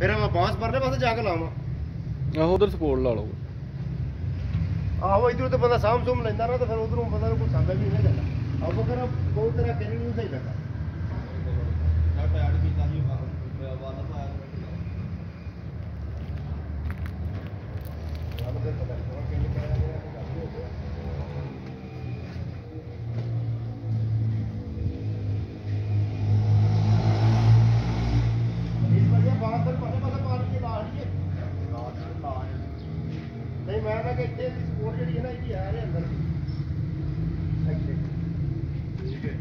फिर मैं बांस परले पासे जाके लावा आहो उधर सपोर्ट ला लो। आहो इधर तो बंदा साम सूम लेंदा ना तो फिर उधरों बंदा को सांदा भी नहीं जाता। अब वो करा बहुत तरह के नहीं सही लगा यार तो यार भी चाहिए वाला तो आया अब तो पता नहीं क्या कह रहा है नहीं मैं ना कि इतने सपोर्ट जी है ना ये है अंदर ठीक है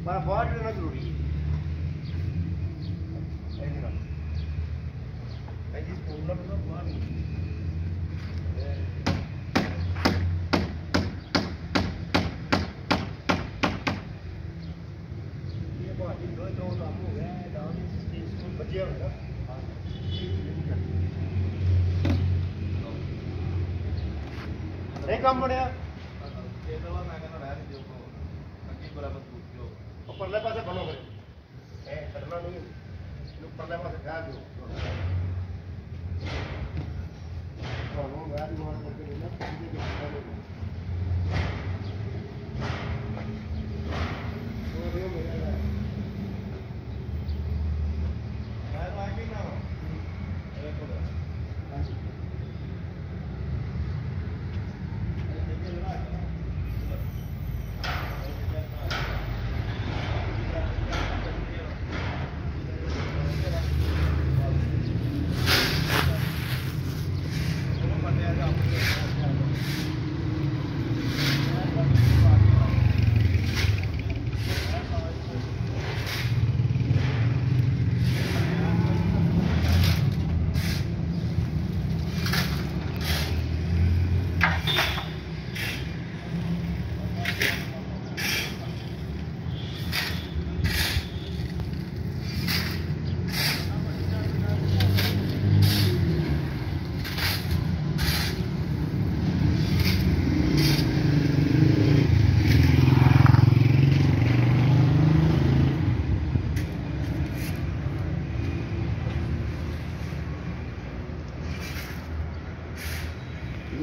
पर बाहर रहना जरूरी है ऐसी सपोर्ट ना मतलब बाहर नहीं ये बाहर दो काम हो गया डाउन स्कूल बच्चे होगा नहीं काम बढ़िया परले पासे बनो फिर करना नहीं परले पासे कह दो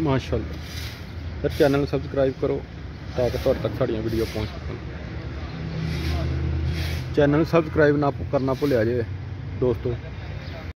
माशाअल्लाह। फिर चैनल सबसक्राइब करो ताकि तुहाडे तक साड़ियाँ वीडियो पहुँच सकन। चैनल सबसक्राइब ना करना भुलिया जे दोस्तों।